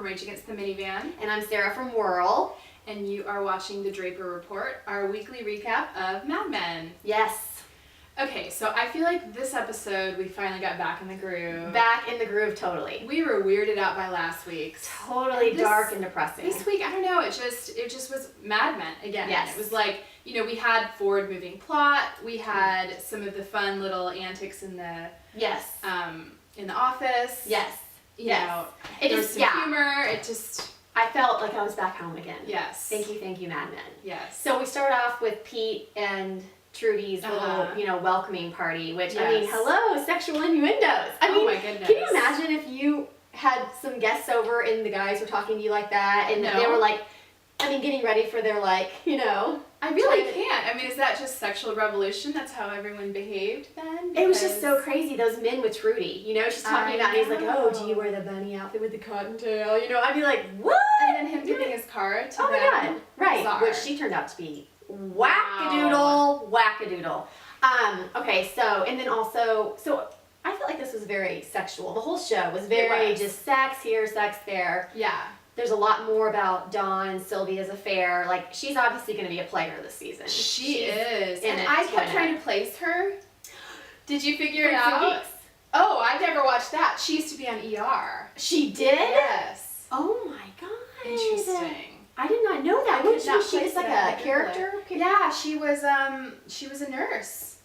Rage Against the Minivan. And I'm Sarah from Whirl. And you are watching the Draper Report, our weekly recap of Mad Men. Yes. Okay, so I feel like this episode we finally got back in the groove. Back in the groove, totally. We were weirded out by last week's. Totally dark and depressing. This week, I don't know, it just was Mad Men again. Yes. It was like, you know, we had forward-moving plot, we had some of the fun little antics in the office. Yes. You know, it there was just, some humor, it just... I felt like I was back home again. Yes. Thank you, Mad Men. Yes. So we start off with Pete and Trudy's little, welcoming party, which, I mean, hello, sexual innuendos. I mean, my goodness. Can you imagine if you had some guests over and the guys were talking to you like that, and they were like, getting ready for their, I really can't. I mean, is that just sexual revolution? That's how everyone behaved then? It was just so crazy, those men with Trudy, she's talking about, and he's like, oh, do you wear the bunny outfit with the cottontail? I'd be like, what? And then him giving his card to them. Oh my God, right, Bizarre. which she turned out to be wackadoodle. Okay, so, and then also, I felt like this was very sexual. The whole show was very just sex here, sex there. Yeah. There's a lot more about Dawn and Sylvia's affair. Like, she's obviously going to be a player this season. She is. And I kept trying to place her. Did you figure it out? Oh, I never watched that. She used to be on ER. She did? Yes. Oh my God. Interesting. I did not know that. She was like a character? Yeah, she was a nurse.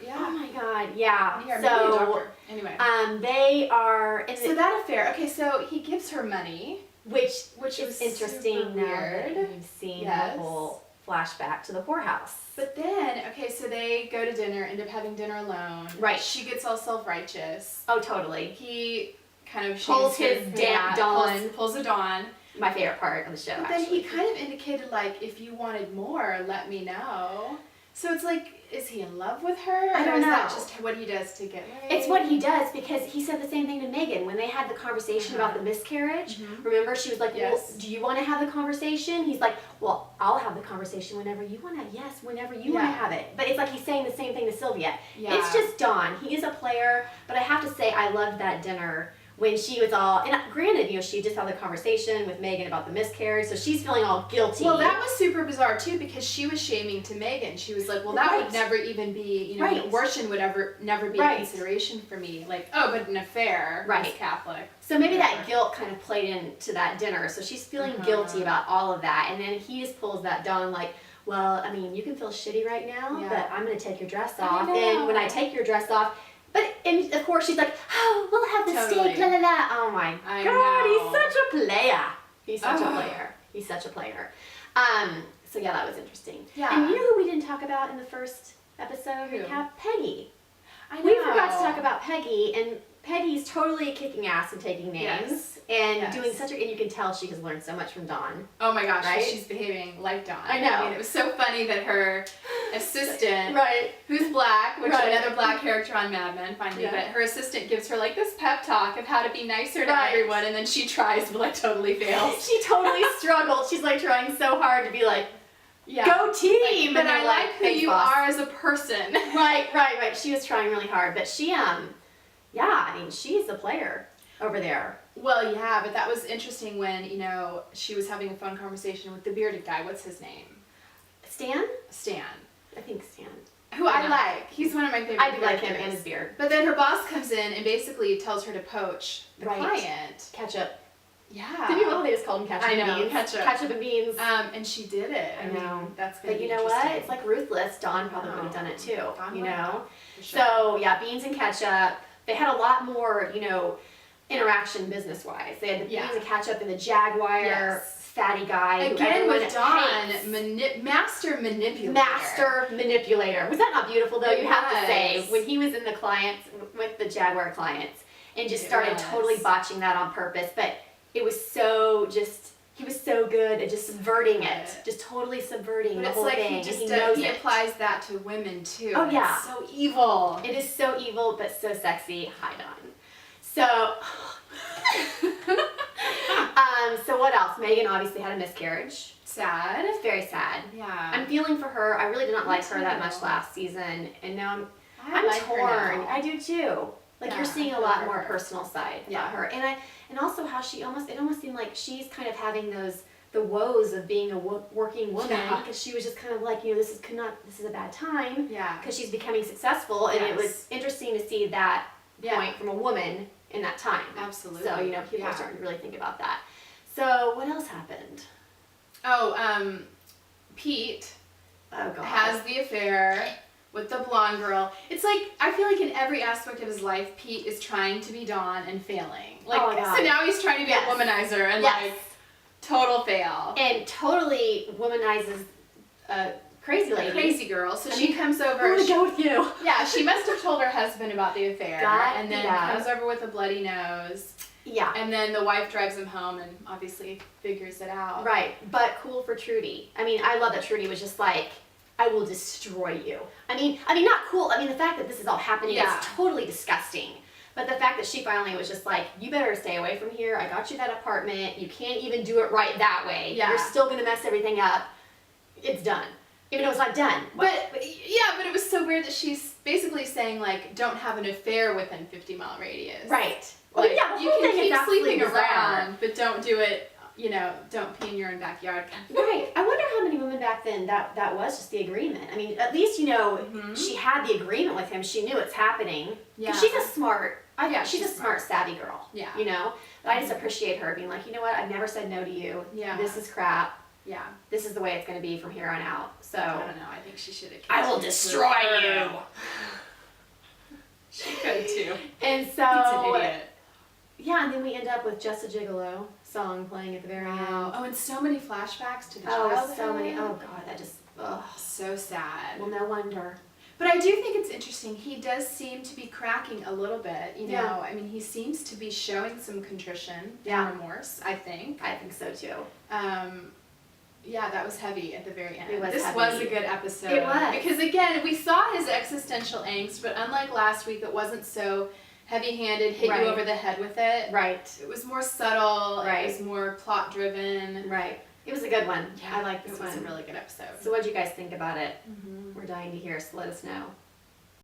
Yeah. Oh my God, yeah. Maybe a doctor. Anyway. They are... So that affair, okay, so he gives her money. Which is interesting now that you've seen the whole flashback to the whorehouse. But then, okay, so they go to dinner, end up having dinner alone. Right. She gets all self-righteous. Oh, totally. He kind of pulls his Dawn. Pulls a Dawn. My favorite part of the show, But then he kind of indicated, like, if you wanted more, let me know. So it's like, is he in love with her? I don't know. Or is that just what he does to get laid? It's what he does, because he said the same thing to Megan when they had the conversation about the miscarriage. Remember, she was like, well, do you want to have the conversation? He's like, well, I'll have the conversation whenever you want to. Yes, whenever you want to have it. But it's like he's saying the same thing to Sylvia. Yeah. It's just Dawn. He is a player, but I have to say I loved that dinner when she was all, and granted, she just had the conversation with Megan about the miscarriage, so she's feeling all guilty. Well, that was super bizarre too, because she was shaming to Megan. She was like, well, that would never even be, an abortion would never be a consideration for me. Like, oh, but an affair, as Catholic. So maybe that guilt kind of played into that dinner, so she's feeling guilty about all of that, and then he just pulls that Dawn like, well, I mean, you can feel shitty right now, but I'm going to take your dress off, and when I take your dress off, and of course she's like, oh, we'll have the steak, la la la. Oh my God, he's such a player. He's such a player. He's such a player. So yeah, that was interesting. Yeah. And you know who we didn't talk about in the first episode? Who? Peggy. I know. We forgot to talk about Peggy, and Peggy's totally kicking ass and taking names and doing such a, and you can tell she has learned so much from Dawn. Oh my gosh, she's behaving like Dawn. I know. I mean, it was so funny that her assistant, who's black, which is another black character on Mad Men, finally, but her assistant gives her like this pep talk of how to be nicer to everyone, and then she tries but like totally fails. She totally struggled. She's like trying so hard to be like, go team! But I like who you are as a person. Right. She was trying really hard, but she, I mean, she's a player over there. Well, yeah, but that was interesting when, she was having a phone conversation with the bearded guy. What's his name? Stan. I think Stan. Who I like. He's one of my favorite I do like him and his beard. But then her boss comes in and basically tells her to poach the client. Ketchup. Yeah. Did you know they just called him ketchup and beans? Ketchup and beans. And she did it. I know. That's good. But you know what? It's like ruthless. Dawn probably would have done it too. For sure. So yeah, beans and ketchup. They had a lot more, interaction business-wise. They had the beans and ketchup and the Jaguar fatty guy. Again with Dawn, master manipulator. Master manipulator. Was that not beautiful though? You have to say, when he was in the clients, with the Jaguar clients, and just started totally botching that on purpose, but it was so he was so good at just subverting it, just totally subverting the whole thing. He applies that to women too. Oh yeah. It's so evil. It is so evil, but so sexy. Hi, Dawn. So, so what else? Megan obviously had a miscarriage. Sad. It's very sad. Yeah. I'm feeling for her. I really did not like her that much last season, and now I'm like torn. her now. I do too. Like you're seeing a lot more personal side about her, and also how it almost seemed like she's kind of having the woes of being a working woman because she was just kind of like, this is a bad time because she's becoming successful, and it was interesting to see that point from a woman in that time. Absolutely. So people are starting to really think about that. So what else happened? Oh, Pete has the affair with the blonde girl. It's like, I feel like in every aspect of his life, Pete is trying to be Dawn and failing. Like, so now he's trying to be a womanizer and like, total fail. And totally womanizes a crazy lady. A crazy girl. So she comes over. I want to go with you. Yeah, she must have told her husband about the affair. And then comes over with a bloody nose. Yeah. And then the wife drives him home and obviously figures it out. Right. But cool for Trudy. I mean, I love that Trudy was just like, I will destroy you. I mean, not cool. I mean, the fact that this is all happening is totally disgusting. But the fact that she finally was just like, you better stay away from here. I got you that apartment. You can't even do it right that way. Yeah. You're still going to mess everything up. It's done. Even though it's not done. But it was so weird that she's basically saying, like, don't have an affair within 50-mile radius. Right. Like, you can keep sleeping around, but don't do it, don't pee in your own backyard. Right. I wonder how many women back then that was just the agreement. I mean, at least, she had the agreement with him. She knew it's happening. Yeah. She's a smart, she's a smart, savvy girl. Yeah. But I just appreciate her being like, you know what? I've never said no to you. Yeah. This is crap. Yeah. This is the way it's going to be from here on out. So. I don't know. I think she should have. I will destroy you. She could too. And so. He's an idiot. Yeah, and then we end up with Just a Gigolo song playing at the very end. Oh, and so many flashbacks to the childhood. Oh, so many. Oh, God, that just, so sad. Well, no wonder. But I do think it's interesting. He does seem to be cracking a little bit, I mean, he seems to be showing some contrition and remorse, I think. I think so, too. Yeah, that was heavy at the very end. This was a good episode. It was. Because, again, we saw his existential angst, but unlike last week, it wasn't so heavy-handed, hit you over the head with it. Right. It was more subtle. Right. It was more plot-driven. Right. It was a good one. Yeah, I like this one. It was a really good episode. So what did you guys think about it? We're dying to hear, so let us know.